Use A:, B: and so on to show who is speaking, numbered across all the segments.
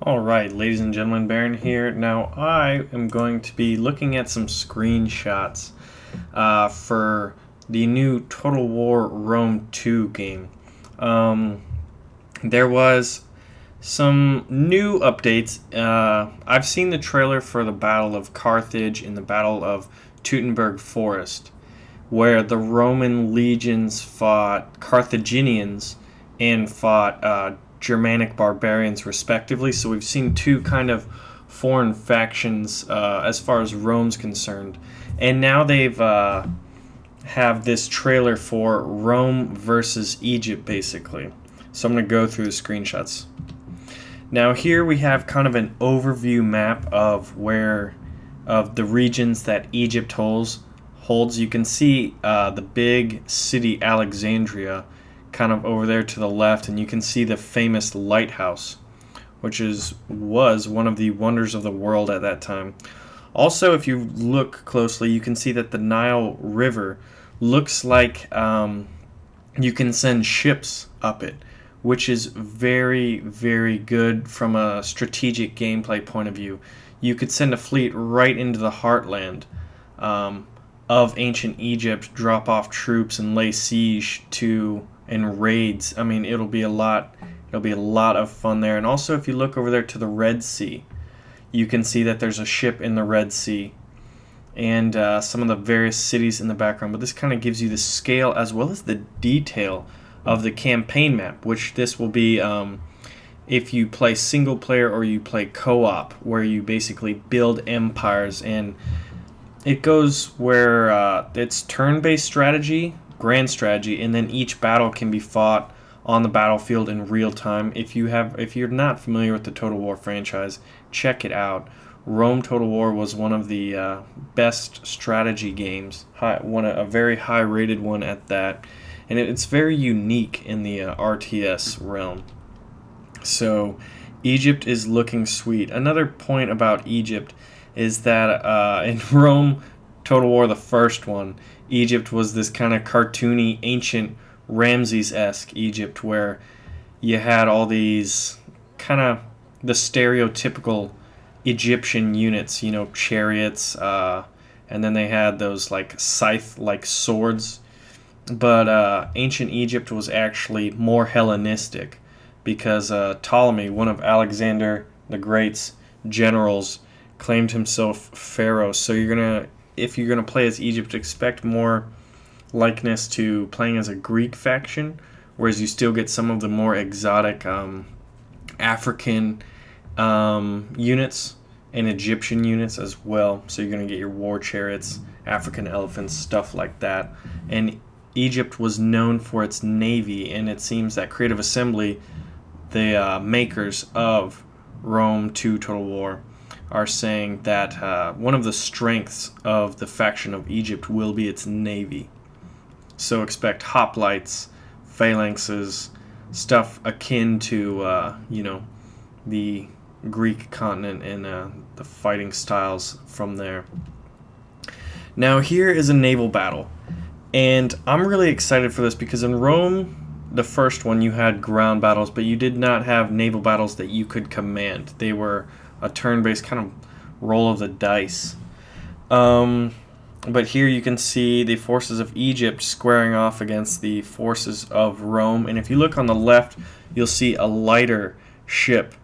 A: Alright, ladies and gentlemen, Baron here. Now, I am going to be looking at some screenshots for the new Total War Rome 2 game. There was some new updates. I've seen the trailer for the Battle of Carthage and the Battle of Teutoburg Forest, where the Roman legions fought Carthaginians and fought Germanic barbarians, respectively. So we've seen two kind of foreign factions as far as Rome's concerned, and now they've have this trailer for Rome versus Egypt, basically. So I'm going to go through the screenshots. Now here we have kind of an overview map of the regions that Egypt holds. You can see the big city Alexandria kind of over there to the left, and you can see the famous lighthouse, which was one of the wonders of the world at that time. Also, if you look closely, you can see that the Nile River looks like you can send ships up it, which is very, very good from a strategic gameplay point of view. You could send a fleet right into the heartland of ancient Egypt, drop off troops, and lay siege to and raids. I mean, it'll be a lot. It'll be a lot of fun there. And also, if you look over there to the Red Sea, you can see that there's a ship in the Red Sea, and some of the various cities in the background. But this kind of gives you the scale as well as the detail of the campaign map, which this will be if you play single player or you play co-op, where you basically build empires. And it goes where it's turn-based strategy, grand strategy, and then each battle can be fought on the battlefield in real time. If you're not familiar with the Total War franchise, check it out. Rome Total War was one of the best strategy games, a very high-rated one at that, and it's very unique in the RTS realm. So Egypt is looking sweet. Another point about Egypt is that in Rome Total War, the first one, Egypt was this kind of cartoony, ancient Ramses-esque Egypt, where you had all these kind of the stereotypical Egyptian units, chariots, and then they had those like scythe-like swords. But ancient Egypt was actually more Hellenistic, because Ptolemy, one of Alexander the Great's generals, claimed himself pharaoh. So if you're gonna play as Egypt, expect more likeness to playing as a Greek faction, whereas you still get some of the more exotic African units and Egyptian units as well. So you're gonna get your war chariots, African elephants, stuff like that. And Egypt was known for its navy, and it seems that Creative Assembly, the makers of Rome 2 Total War, are saying that one of the strengths of the faction of Egypt will be its navy. So expect hoplites, phalanxes, stuff akin to the Greek continent and the fighting styles from there. Now here is a naval battle, and I'm really excited for this because in Rome, the first one, you had ground battles, but you did not have naval battles that you could command. They were a turn-based kind of roll of the dice. But here you can see the forces of Egypt squaring off against the forces of Rome. And if you look on the left, you'll see a lighter ship.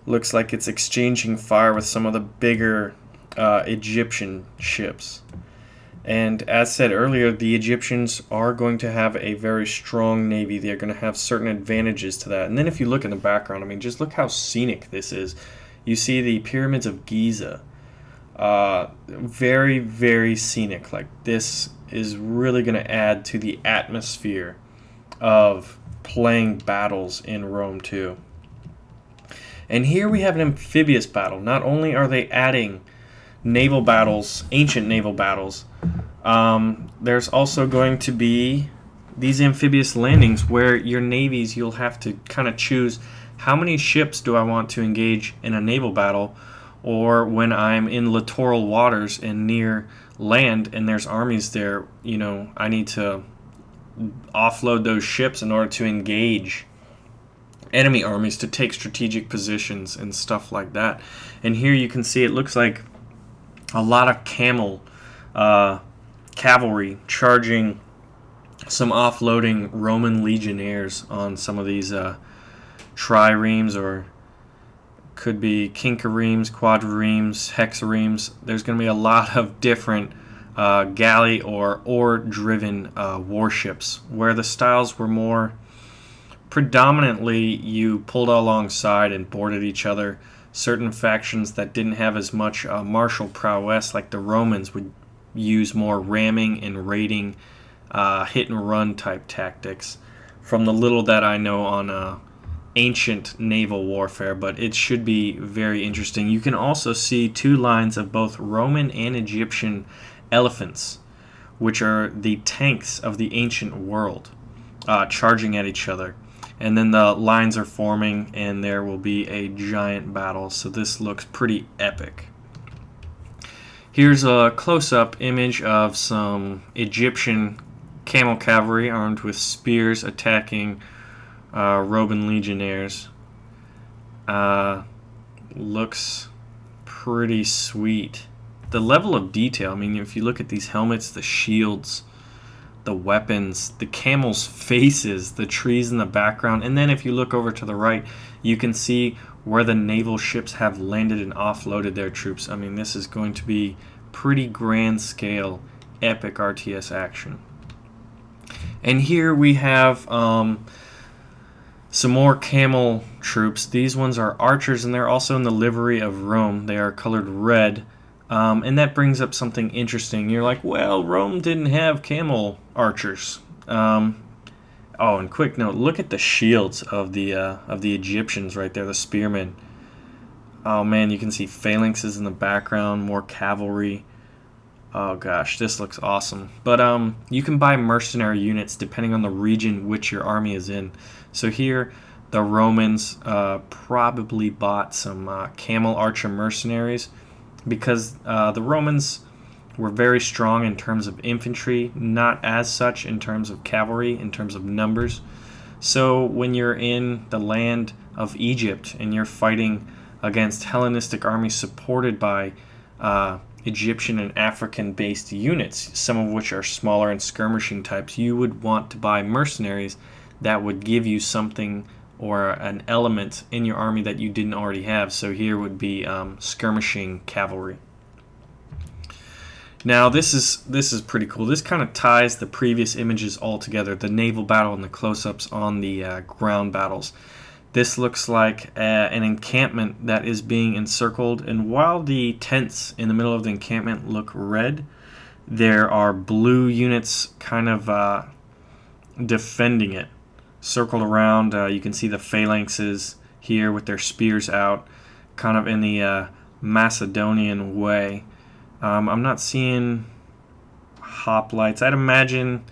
A: Looks like it's exchanging fire with some of the bigger Egyptian ships. And as said earlier, the Egyptians are going to have a very strong navy. They're going to have certain advantages to that. And then if you look in the background, I mean, just look how scenic this is. You see the pyramids of Giza. Very, very scenic. Like, this is really going to add to the atmosphere of playing battles in Rome 2. And here we have an amphibious battle. Not only are they adding naval battles, ancient naval battles, there's also going to be these amphibious landings where your navies, you'll have to kind of choose how many ships do I want to engage in a naval battle, or when I'm in littoral waters and near land and there's armies there, I need to offload those ships in order to engage enemy armies to take strategic positions and stuff like that. And here you can see it looks like a lot of cavalry charging some offloading Roman legionnaires on some of these triremes, or could be quinqueremes, quadriremes, hexaremes. There's going to be a lot of different galley or oar-driven warships, where the styles were more predominantly you pulled alongside and boarded each other. Certain factions that didn't have as much martial prowess, like the Romans, would use more ramming and raiding, hit and run type tactics. From the little that I know on ancient naval warfare, but it should be very interesting. You can also see two lines of both Roman and Egyptian elephants, which are the tanks of the ancient world, charging at each other. And then the lines are forming, and there will be a giant battle. So this looks pretty epic. Here's a close-up image of some Egyptian camel cavalry armed with spears attacking Roman legionnaires. Looks pretty sweet. The level of detail, I mean, if you look at these helmets, the shields, the weapons, the camels' faces, the trees in the background, and then if you look over to the right, you can see where the naval ships have landed and offloaded their troops. I mean, this is going to be pretty grand scale, epic RTS action. And here we have some more camel troops. These ones are archers, and they're also in the livery of Rome. They are colored red. And that brings up something interesting. You're like, well, Rome didn't have camel archers. Oh, and quick note, look at the shields of the Egyptians right there, the spearmen. Oh man, you can see phalanxes in the background, more cavalry. Oh gosh, this looks awesome. But you can buy mercenary units depending on the region which your army is in. So here, the Romans probably bought some camel archer mercenaries, because the Romans were very strong in terms of infantry, not as such in terms of cavalry, in terms of numbers. So when you're in the land of Egypt and you're fighting against Hellenistic armies supported by Egyptian and African-based units, some of which are smaller and skirmishing types, you would want to buy mercenaries that would give you something or an element in your army that you didn't already have. So here would be skirmishing cavalry. Now this is pretty cool. This kind of ties the previous images all together, the naval battle and the close-ups on the ground battles. This looks like an encampment that is being encircled, and while the tents in the middle of the encampment look red, there are blue units kind of defending it. Circled around, you can see the phalanxes here with their spears out, kind of in the Macedonian way. I'm not seeing hoplites. I'd imagine,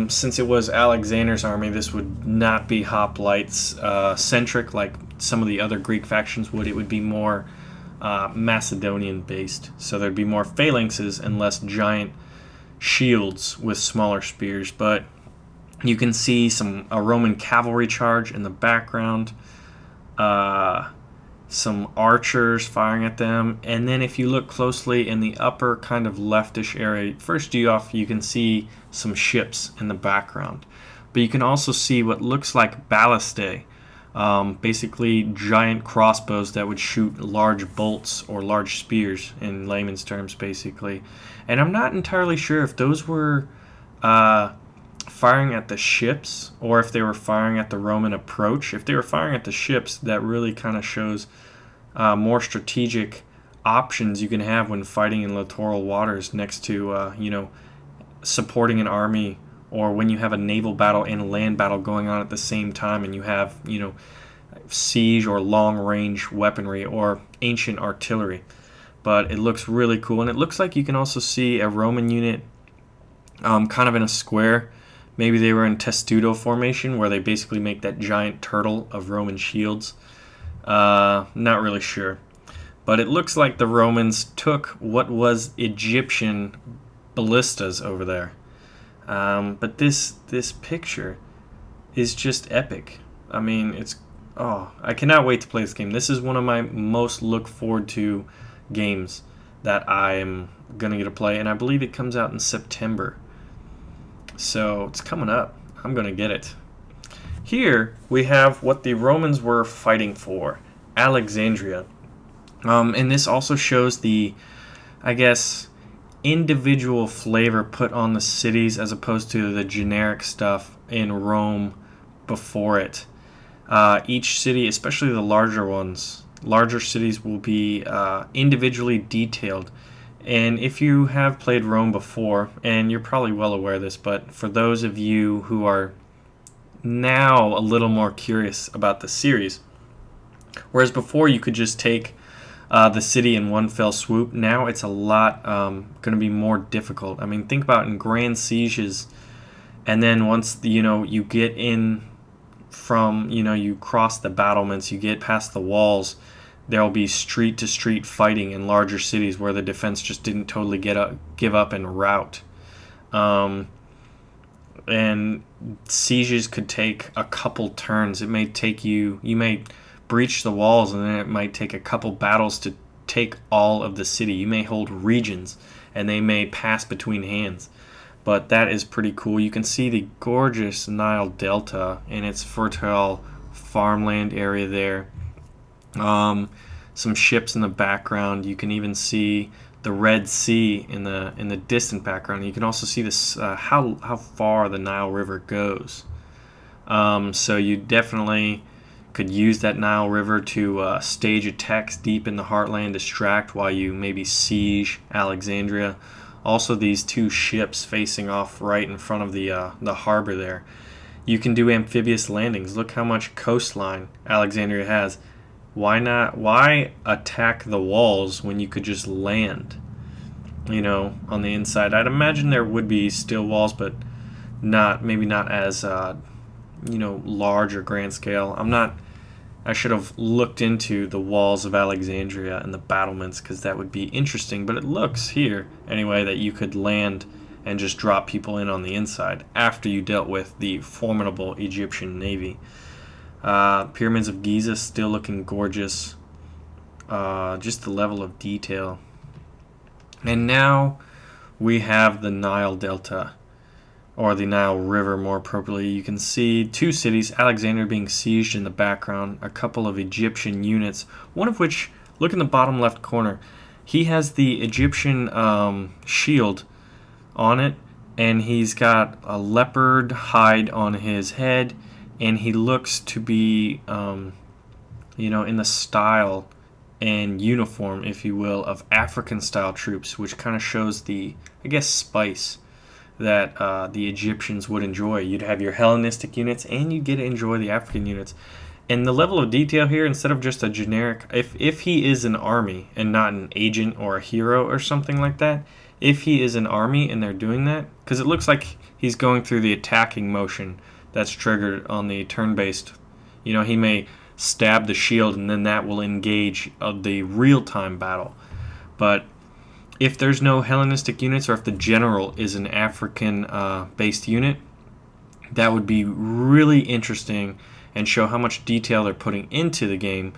A: since it was Alexander's army, this would not be hoplites centric like some of the other Greek factions would. It would be more Macedonian based. So there'd be more phalanxes and less giant shields with smaller spears. But you can see a Roman cavalry charge in the background, some archers firing at them, and then if you look closely in the upper kind of leftish area, first you can see some ships in the background, but you can also see what looks like ballistae, basically giant crossbows that would shoot large bolts or large spears in layman's terms, basically. And I'm not entirely sure if those were firing at the ships or if they were firing at the Roman approach. If they were firing at the ships, that really kind of shows more strategic options you can have when fighting in littoral waters next to supporting an army, or when you have a naval battle and a land battle going on at the same time, and you have siege or long range weaponry or ancient artillery. But it looks really cool, and it looks like you can also see a Roman unit kind of in a square. Maybe they were in testudo formation, where they basically make that giant turtle of Roman shields. Not really sure. But it looks like the Romans took what was Egyptian ballistas over there. But this picture is just epic. I mean, I cannot wait to play this game. This is one of my most look forward to games that I'm gonna get to play, and I believe it comes out in September. So it's coming up. I'm gonna get it. Here we have what the Romans were fighting for, Alexandria. And this also shows the, I guess, individual flavor put on the cities as opposed to the generic stuff in Rome before it. Each city, especially the larger cities will be individually detailed. And if you have played Rome before, and you're probably well aware of this, but for those of you who are now a little more curious about the series, whereas before you could just take the city in one fell swoop, now it's a lot going to be more difficult. I mean, think about in grand sieges, and then once you get in from you cross the battlements, you get past the walls, there will be street to street fighting in larger cities where the defense just didn't totally give up and rout. And sieges could take a couple turns. It may take you may breach the walls, and then it might take a couple battles to take all of the city. You may hold regions, and they may pass between hands. But that is pretty cool. You can see the gorgeous Nile Delta and its fertile farmland area there. Some ships in the background. You can even see the Red Sea in the distant background. You can also see this how far the Nile River goes. So you definitely could use that Nile River to stage attacks deep in the heartland, distract while you maybe siege Alexandria. Also, these two ships facing off right in front of the harbor there. You can do amphibious landings. Look how much coastline Alexandria has. Why attack the walls when you could just land, on the inside? I'd imagine there would be still walls, but maybe not as, large or grand scale. I should have looked into the walls of Alexandria and the battlements, because that would be interesting. But it looks here, anyway, that you could land and just drop people in on the inside after you dealt with the formidable Egyptian navy. Pyramids of Giza still looking gorgeous. Just the level of detail. And now we have the Nile Delta, or the Nile River more appropriately. You can see two cities, Alexandria being sieged in the background, a couple of Egyptian units, one of which, look in the bottom left corner, he has the Egyptian shield on it, and he's got a leopard hide on his head, and he looks to be, in the style and uniform, if you will, of African-style troops, which kind of shows the, I guess, spice that the Egyptians would enjoy. You'd have your Hellenistic units, and you'd get to enjoy the African units. And the level of detail here, instead of just a generic, if he is an army and not an agent or a hero or something like that, if he is an army and they're doing that, because it looks like he's going through the attacking motion that's triggered on the turn-based. He may stab the shield, and then that will engage the real-time battle. But if there's no Hellenistic units, or if the general is an African-based unit, that would be really interesting and show how much detail they're putting into the game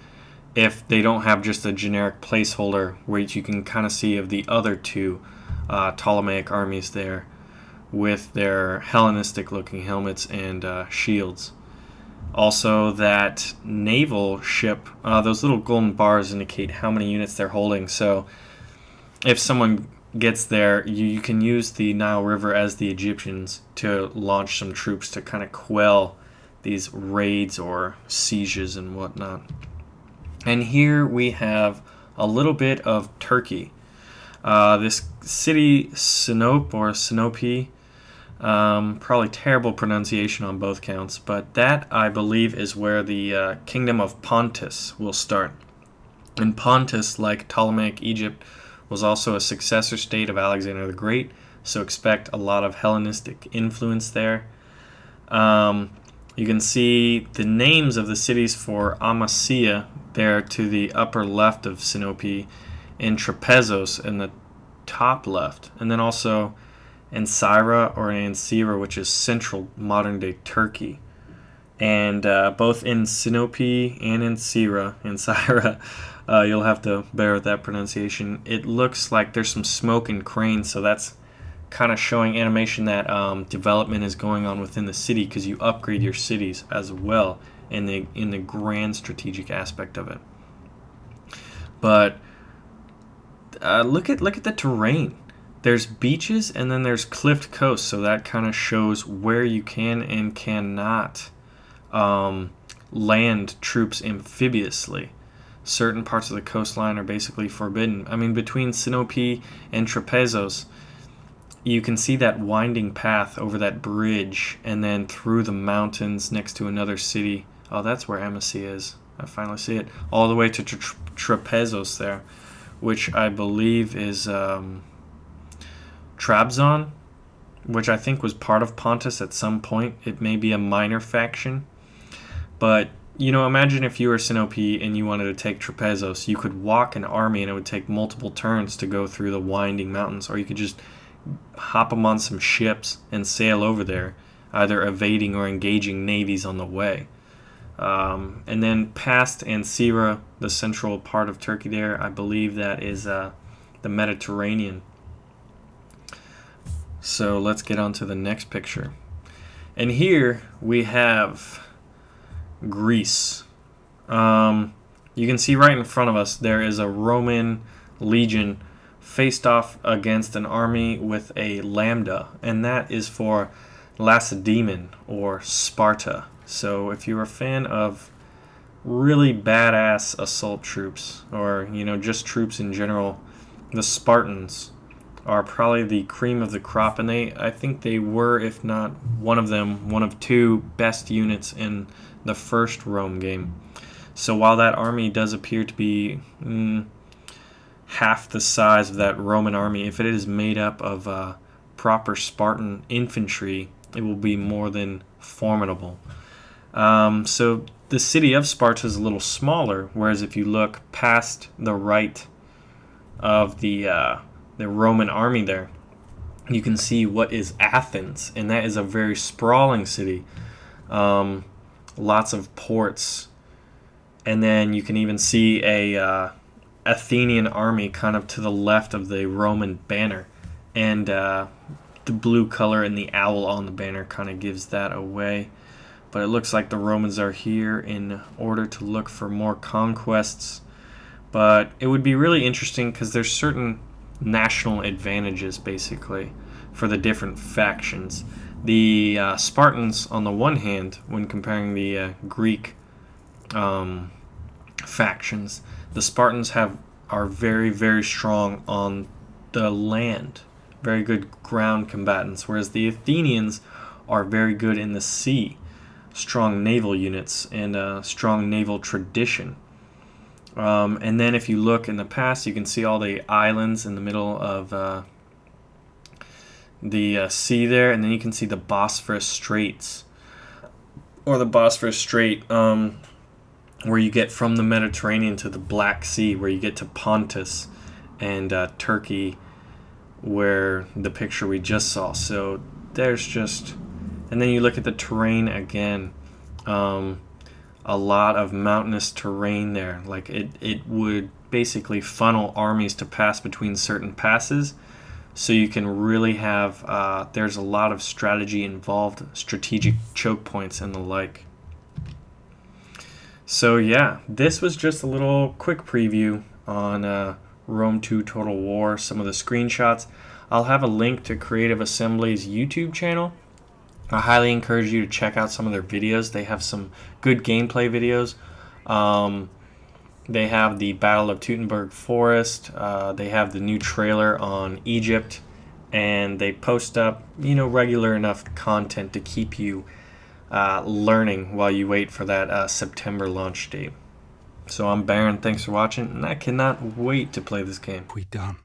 A: if they don't have just a generic placeholder, which you can kind of see of the other two Ptolemaic armies there with their Hellenistic-looking helmets and shields. Also, that naval ship, those little golden bars indicate how many units they're holding. So if someone gets there, you can use the Nile River as the Egyptians to launch some troops to kind of quell these raids or sieges and whatnot. And here we have a little bit of Turkey. This city, Sinope, probably terrible pronunciation on both counts, but that, I believe, is where the kingdom of Pontus will start. And Pontus, like Ptolemaic Egypt, was also a successor state of Alexander the Great, so expect a lot of Hellenistic influence there. You can see the names of the cities for Amasya there to the upper left of Sinope, and Trapezos in the top left, and then also Ankara or Ankara, which is central modern-day Turkey. And both in Sinope and in Syra, you'll have to bear with that pronunciation. It looks like there's some smoke and cranes, so that's kind of showing animation that development is going on within the city, because you upgrade your cities as well in the grand strategic aspect of it. But look at the terrain. There's beaches and then there's cliffed coast, so that kind of shows where you can and cannot land troops amphibiously. Certain parts of the coastline are basically forbidden. I mean, between Sinope and Trapezos, you can see that winding path over that bridge and then through the mountains next to another city. Oh, that's where Embassy is. I finally see it. All the way to Trapezos there, which I believe is Trabzon, which I think was part of Pontus at some point. It may be a minor faction. But, you know, imagine if you were Sinope and you wanted to take Trapezos. You could walk an army and it would take multiple turns to go through the winding mountains. Or you could just hop them on some ships and sail over there, either evading or engaging navies on the way. And then past Ankara, the central part of Turkey there, I believe that is the Mediterranean. So let's get on to the next picture. And here we have Greece. You can see right in front of us there is a Roman legion faced off against an army with a lambda, and that is for Lacedaemon or Sparta. So if you're a fan of really badass assault troops, or just troops in general, the Spartans are probably the cream of the crop, and I think they were, if not one of two best units in the first Rome game. So while that army does appear to be half the size of that Roman army, if it is made up of proper Spartan infantry, it will be more than formidable. So the city of Sparta is a little smaller, whereas if you look past the right of the Roman army there, you can see what is Athens, and that is a very sprawling city. Lots of ports, and then you can even see a Athenian army kind of to the left of the Roman banner, and the blue color and the owl on the banner kind of gives that away. But it looks like the Romans are here in order to look for more conquests. But it would be really interesting because there's certain national advantages, basically, for the different factions. The Spartans, on the one hand, when comparing the Greek factions, the Spartans are very, very strong on the land, very good ground combatants, whereas the Athenians are very good in the sea, strong naval units and strong naval tradition. And then if you look in the past, you can see all the islands in the middle of the sea there, and then you can see the Bosphorus Straits, or the Bosphorus Strait, where you get from the Mediterranean to the Black Sea, where you get to Pontus and Turkey, where the picture we just saw. So there's just, and then you look at the terrain again, a lot of mountainous terrain there. Like it would basically funnel armies to pass between certain passes, so you can really have there's a lot of strategy involved, strategic choke points and the like. So yeah, this was just a little quick preview on Rome 2 Total War, some of the screenshots. I'll have a link to Creative Assembly's YouTube channel. I highly encourage you to check out some of their videos. They have some good gameplay videos. They have the Battle of Teutoburg Forest. They have the new trailer on Egypt. And they post up, regular enough content to keep you learning while you wait for that September launch date. So I'm Baron. Thanks for watching, and I cannot wait to play this game.
B: We done.